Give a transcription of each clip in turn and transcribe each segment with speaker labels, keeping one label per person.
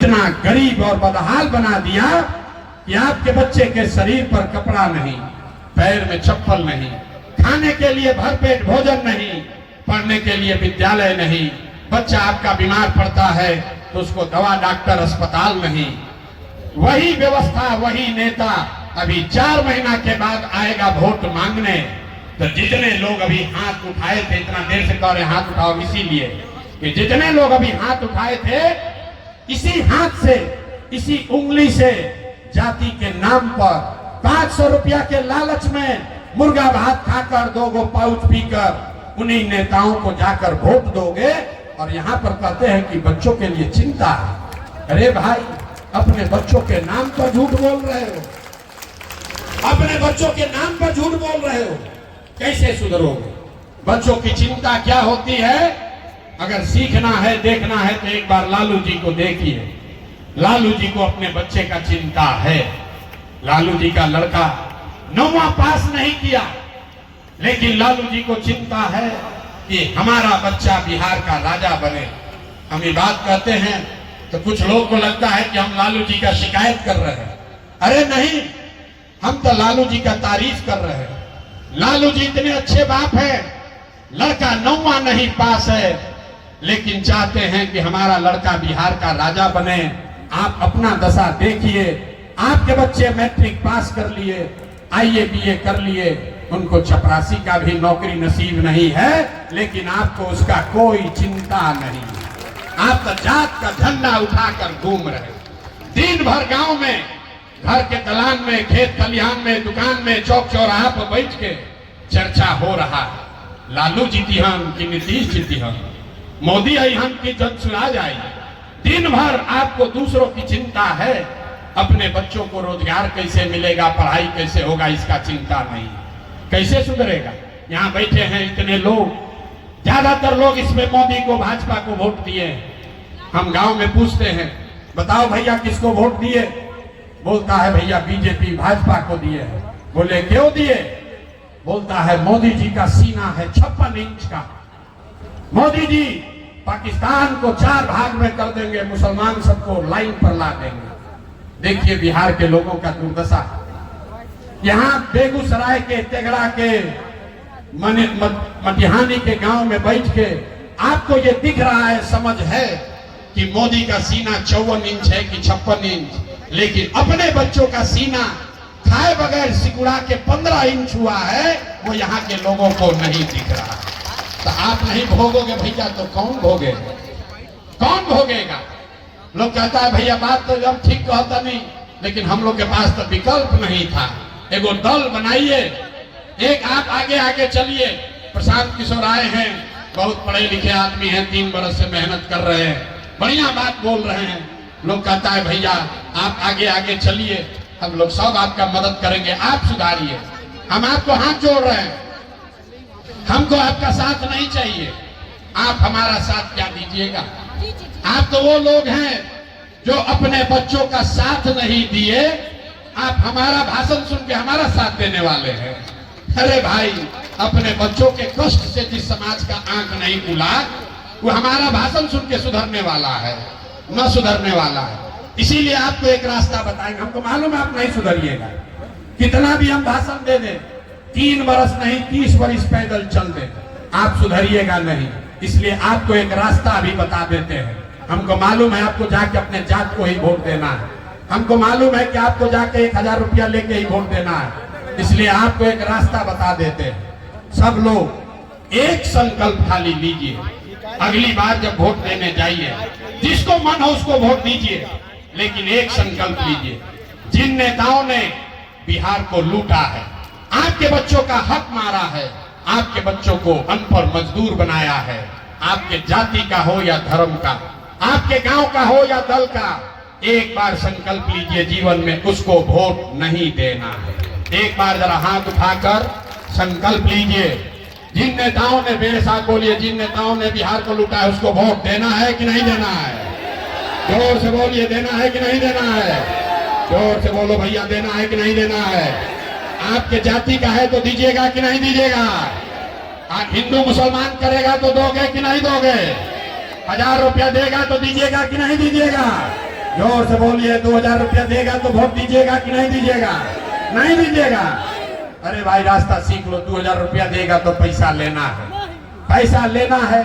Speaker 1: इतना गरीब और बदहाल बना दिया कि आपके बच्चे के शरीर पर कपड़ा नहीं, पैर में चप्पल नहीं, खाने के लिए भरपेट भोजन नहीं, पढ़ने के लिए विद्यालय नहीं। बच्चा आपका बीमार पड़ता है तो उसको दवा डॉक्टर अस्पताल नहीं। वही व्यवस्था, वही नेता अभी 4 महीना के बाद आएगा वोट मांगने। तो जितने लोग अभी हाथ उठाए थे, इतना देर से कह रहे हाथ उठाओ, इसीलिए कि जितने लोग अभी हाथ उठाए थे, इसी हाथ से, इसी उंगली से जाति के नाम पर 500 रुपया के लालच में मुर्गा भात खाकर 2 गो पाउच पीकर उन्हीं नेताओं को जाकर वोट दोगे। और यहाँ पर कहते हैं कि बच्चों के लिए चिंता है। अरे भाई, अपने बच्चों के नाम पर झूठ बोल रहे हो, अपने बच्चों के नाम पर झूठ बोल रहे हो, कैसे सुधरोगे? बच्चों की चिंता क्या होती है? अगर सीखना है, देखना है तो एक बार लालू जी को देखिए। लालू जी को अपने बच्चे का चिंता है। लालू जी का लड़का 9वां पास नहीं किया, लेकिन लालू जी को चिंता है कि हमारा बच्चा बिहार का राजा बने। हम ये बात कहते हैं तो कुछ लोग को लगता है कि हम लालू जी का शिकायत कर रहे हैं। अरे नहीं, हम तो लालू जी का तारीफ कर रहे हैं। लालू जी इतने अच्छे बाप हैं, लड़का 9वां नहीं पास है, लेकिन चाहते हैं कि हमारा लड़का बिहार का राजा बने। आप अपना दशा देखिए, आपके बच्चे मैट्रिक पास कर लिए, IAA BA कर लिए, उनको चपरासी का भी नौकरी नसीब नहीं है, लेकिन आपको उसका कोई चिंता नहीं। आप तो जात का झंडा उठाकर घूम रहे, दिन भर गांव में, घर के दलान में, खेत खलिहान में, दुकान में, चौक चौराहा पर बैठ के चर्चा हो रहा है, लालू जीती हम कि नीतीश जीती हम, मोदी आई हम की जन सुराज आई। दिन भर आपको दूसरों की चिंता है, अपने बच्चों को रोजगार कैसे मिलेगा, पढ़ाई कैसे होगा, इसका चिंता नहीं। कैसे सुधरेगा? यहाँ बैठे हैं इतने लोग, ज्यादातर लोग इसमें मोदी को, भाजपा को वोट दिए। हम गांव में पूछते हैं, बताओ भैया किसको वोट दिए? बोलता है भैया बीजेपी, भाजपा को दिए हैं। बोले क्यों दिए? बोलता है मोदी जी का सीना है 56 इंच का, मोदी जी पाकिस्तान को 4 भाग में कर देंगे, मुसलमान सबको लाइन पर ला देंगे। देखिए बिहार के लोगों का दुर्दशा। यहाँ बेगूसराय के, तेगड़ा के, मटिहानी के गांव में बैठ के आपको ये दिख रहा है, समझ है कि मोदी का सीना 54 इंच है कि 56 इंच, लेकिन अपने बच्चों का सीना खाए बगैर सिकुड़ा के 15 इंच हुआ है, वो यहाँ के लोगों को नहीं दिख रहा। तो आप नहीं भोगोगे भैया तो कौन भोगेगा? कौन भोगेगा? लोग कहता है भैया बात तो हम ठीक कहता नहीं, लेकिन हम लोग के पास तो विकल्प नहीं था। एगो दल बनाइए, एक आप आगे आगे चलिए। प्रशांत किशोर आए हैं, बहुत पढ़े लिखे आदमी हैं, 3 बरस से मेहनत कर रहे हैं, बढ़िया बात बोल रहे हैं। लोग कहता है भैया आप आगे आगे चलिए, हम लोग सब आपका मदद करेंगे, आप सुधारिए। हम आपको हाथ जोड़ रहे हैं, हमको आपका साथ नहीं चाहिए। आप हमारा साथ क्या दीजिएगा? आप तो वो लोग हैं जो अपने बच्चों का साथ नहीं दिए, आप हमारा भाषण सुन के हमारा साथ देने वाले हैं। अरे भाई, अपने बच्चों के कष्ट से जिस समाज का आंख नहीं खुला, वो हमारा भाषण सुन के सुधरने वाला है, न सुधरने वाला है। इसीलिए आपको एक रास्ता बताएंगे। हमको मालूम है आप नहीं सुधरिएगा, कितना भी हम भाषण दे दें, 3 बरस नहीं 30 बरस पैदल चल दे, आप सुधरिएगा नहीं। इसलिए आपको एक रास्ता अभी बता देते हैं। हमको मालूम है आपको जाके अपने जात को ही वोट देना है, हमको मालूम है कि आपको जाके 1000 रुपया लेके ही वोट देना है, इसलिए आपको एक रास्ता बता देते हैं। सब लोग एक संकल्प खाली लीजिए, अगली बार जब वोट देने जाइए, जिसको मन हो उसको वोट दीजिए, लेकिन एक संकल्प लीजिए, जिन नेताओं ने बिहार को लूटा है, आपके बच्चों का हक मारा है, आपके बच्चों को अनपढ़ मजदूर बनाया है, आपके जाति का हो या धर्म का, आपके गांव का हो या दल का, एक बार संकल्प लीजिए जीवन में उसको वोट नहीं देना है। एक बार जरा हाथ उठाकर संकल्प लीजिए। जिन नेताओं ने, मेरे साथ बोलिए, जिन नेताओं ने बिहार को लूटा है उसको वोट देना है कि नहीं देना है? जोर से बोलिए, देना है कि नहीं देना है? जोर से बोलो भैया, देना है कि नहीं देना है? आपके जाति का है तो दीजिएगा कि नहीं दीजिएगा? आप हिंदू मुसलमान करेगा तो दोगे कि नहीं दोगे? 1000 रुपया देगा तो दीजिएगा कि नहीं दीजिएगा? जोर से बोलिए, 2000 रुपया देगा तो वोट दीजिएगा कि नहीं दीजिएगा? नहीं दीजिएगा। अरे भाई रास्ता सीख लो, 2000 रुपया देगा तो पैसा लेना है, पैसा लेना है।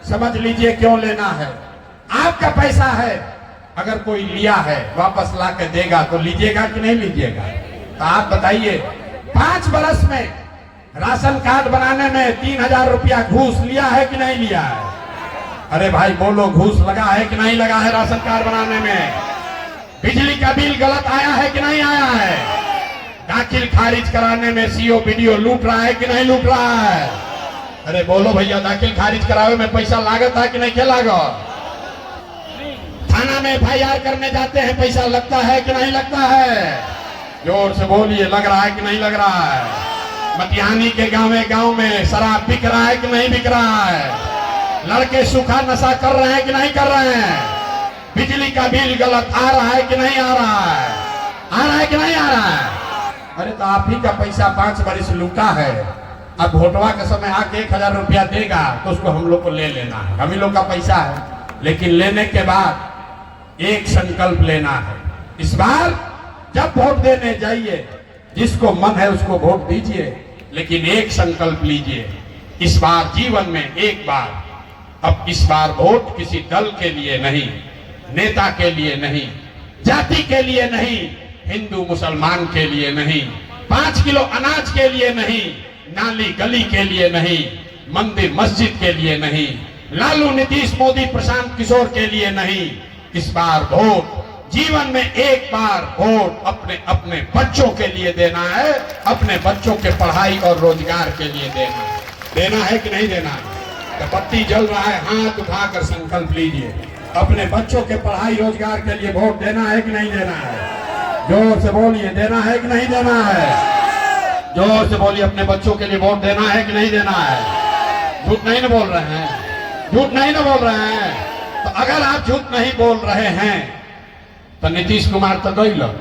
Speaker 1: समझ लीजिए क्यों लेना है। आपका पैसा है, अगर कोई लिया है वापस ला के देगा तो लीजिएगा कि नहीं लीजिएगा? तो आप बताइए, 5 बरस में राशन कार्ड बनाने में 3000 रुपया घूस लिया है कि नहीं लिया है? अरे भाई बोलो, घूस लगा है कि नहीं लगा है राशन कार्ड बनाने में? बिजली का बिल गलत आया है कि नहीं आया है? दाखिल खारिज कराने में सीओ बीडीओ लूट रहा है कि नहीं लूट रहा है? अरे बोलो भैया, दाखिल खारिज करावे में पैसा लागत है कि नहीं? क्या लागत? थाना में FIR करने जाते हैं, पैसा लगता है कि नहीं लगता है? जोर से बोलिए, लग रहा है कि नहीं लग रहा है? मटिहानी के गांव में शराब बिक रहा है कि नहीं बिक रहा है? लड़के सूखा नशा कर रहे हैं कि नहीं कर रहे हैं? बिजली का बिल गलत आ रहा है कि नहीं आ रहा है? आ रहा है कि नहीं आ रहा है? अरे तो आप ही का पैसा 5 बरस लूटा है, अब वोटवा के समय आके 1000 रुपया देगा तो उसको हम लोग को ले लेना है, हम ही लोग का पैसा है। लेकिन लेने के बाद एक संकल्प लेना है, इस बार जब वोट देने जाइए, जिसको मन है उसको वोट दीजिए, लेकिन एक संकल्प लीजिए, इस बार जीवन में एक बार, अब इस बार वोट किसी दल के लिए नहीं, नेता के लिए नहीं, जाति के लिए नहीं, हिंदू मुसलमान के लिए नहीं, 5 किलो अनाज के लिए नहीं, नाली गली के लिए नहीं, मंदिर मस्जिद के लिए नहीं, लालू नीतीश मोदी प्रशांत किशोर के लिए नहीं। इस बार वोट जीवन में एक बार वोट अपने अपने बच्चों के लिए देना है, अपने बच्चों के पढ़ाई और रोजगार के लिए देना है कि नहीं देना है? तो बत्ती जल रहा है, हाथ उठाकर संकल्प लीजिए, अपने बच्चों के पढ़ाई रोजगार के लिए वोट देना है कि नहीं देना है? जोर से बोलिए, देना है कि नहीं देना है? जोर से बोलिए, अपने बच्चों के लिए वोट देना है कि नहीं देना है? झूठ नहीं ना बोल रहे हैं? झूठ नहीं ना बोल रहे हैं? तो अगर आप झूठ नहीं बोल रहे हैं तो नीतीश कुमार तो गई लोग